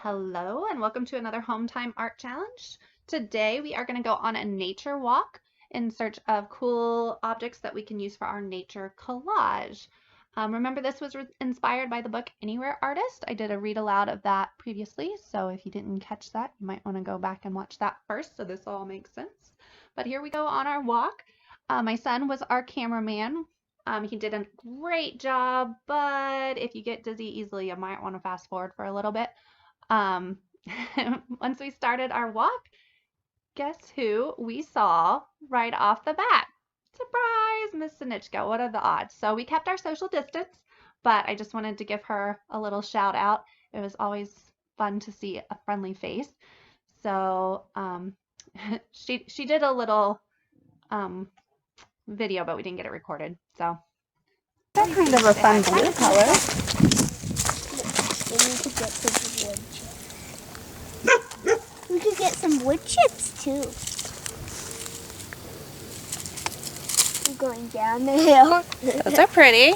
Hello and welcome to another Home Time Art Challenge. Today we are going to go on a nature walk in search of cool objects that we can use for our nature collage. Remember, this was inspired by the book Anywhere Artist. I did a read aloud of that previously, so if you didn't catch that, you might want to go back and watch that first so this all makes sense. But here we go on our walk. My son was our cameraman. He did a great job, but if you get dizzy easily, you might want to fast forward for a little bit. Um, once we started our walk, guess who we saw right off the bat? Surprise, Miss Sinichka. What are the odds? So we kept our social distance, but I just wanted to give her a little shout out. It was always fun to see a friendly face. So she did a little video, but we didn't get it recorded. So That's kind of a fun blue color. We could get some wood chips too. We're going down the hill. Those are pretty.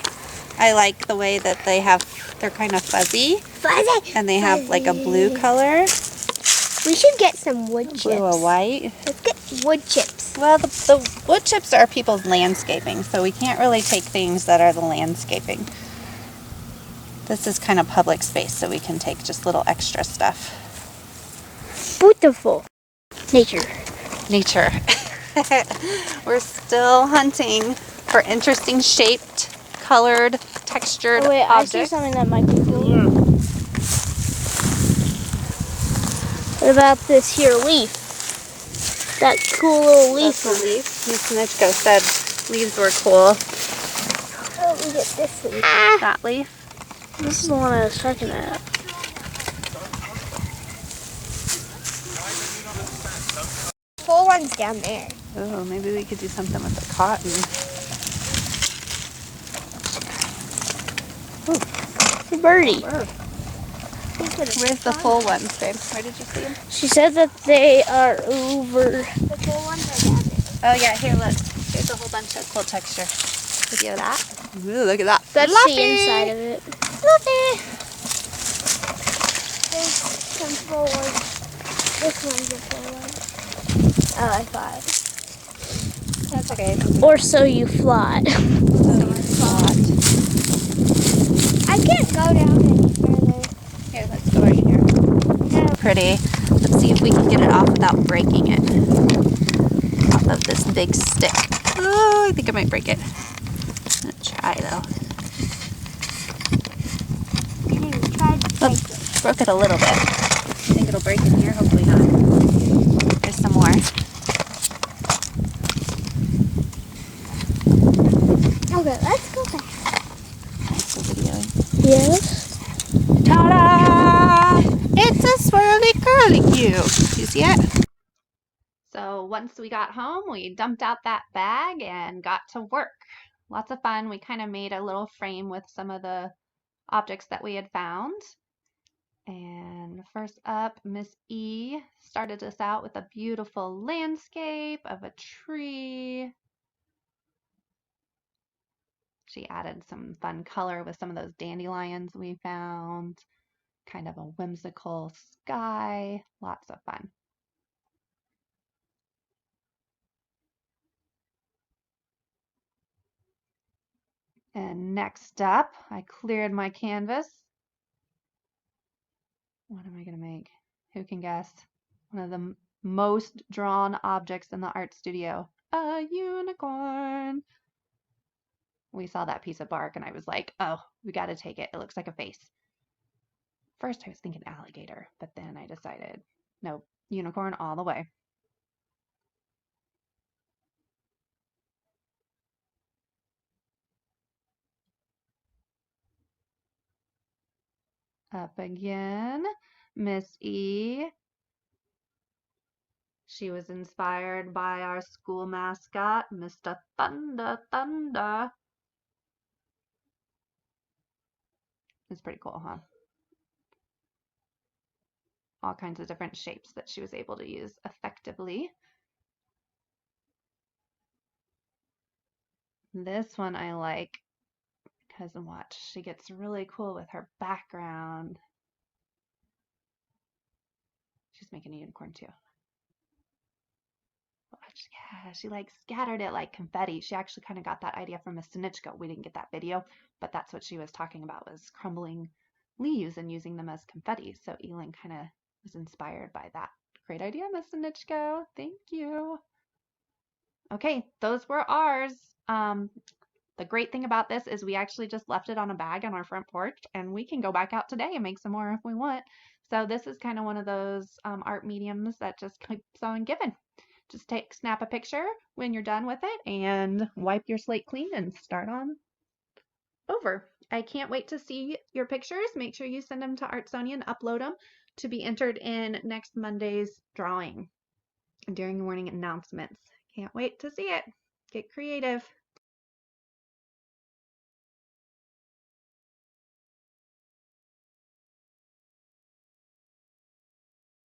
I like the way that they're kind of fuzzy. Fuzzy. And they have like a blue color. We should get some wood chips. Blue or white. Let's get wood chips. Well, the wood chips are people's landscaping, so we can't really take things that are the landscaping. This is kind of public space, so we can take just little extra stuff. Beautiful. Nature. Nature. We're still hunting for interesting shaped, colored, textured Wait, I see objects. something that might be cool. What about this here leaf? That cool little leaf. That's a leaf. Miss Sinichka said leaves were cool. Oh, we get this leaf. That leaf. This is the one I was talking about. Full one's down there. Oh, maybe we could do something with the cotton. The birdie. Where's the full ones, babe? Where did you see them? She said that they are over. The full ones are down there. Oh yeah, here look. Here's a whole bunch of cool texture. Video that. Ooh, look at that. That's Fluffy. the inside of it. Fluffy. There's some full ones. This one's a full one. Oh, I thought. That's okay. Or so you thought. I can't go down any further. Here, let's go right here. No. Pretty. Let's see if we can get it off without breaking it. Off of this big stick. Oh, I think I might break it. I'm gonna try though. Oops, broke it a little bit. I think it'll break in here. Hopefully not. There's some more. Okay, let's go back. Nice videoing. Yes. Ta-da! It's a swirly curly cube. You see it? So once we got home, we dumped out that bag and got to work. Lots of fun. We kind of made a little frame with some of the objects that we had found. And first up, Miss E started us out with a beautiful landscape of a tree. She added some fun color with some of those dandelions we found. Kind of a whimsical sky. Lots of fun. And next up, I cleared my canvas. What am I going to make? Who can guess? One of the most drawn objects in the art studio. A unicorn. We saw that piece of bark and I was like, oh, we got to take it. It looks like a face. First I was thinking alligator, but then I decided, nope, unicorn all the way. Up again, Miss E. She was inspired by our school mascot, Mr. Thunder Thunder. It's pretty cool, huh? All kinds of different shapes that she was able to use effectively. This one I like because watch, she gets really cool with her background. She's making a unicorn too. Yeah, she like scattered it like confetti. She actually kind of got that idea from Miss Sinichko. We didn't get that video, but that's what she was talking about, was crumbling leaves and using them as confetti. So Elin kind of was inspired by that. Great idea, Miss Sinichko. Thank you. Okay, those were ours. The great thing about this is we actually just left it on a bag on our front porch, and we can go back out today and make some more if we want. So this is kind of one of those art mediums that just keeps on giving. Just snap a picture when you're done with it and wipe your slate clean and start on over. I can't wait to see your pictures. Make sure you send them to Artsonia and upload them to be entered in next Monday's drawing during the morning announcements. Can't wait to see it. Get creative.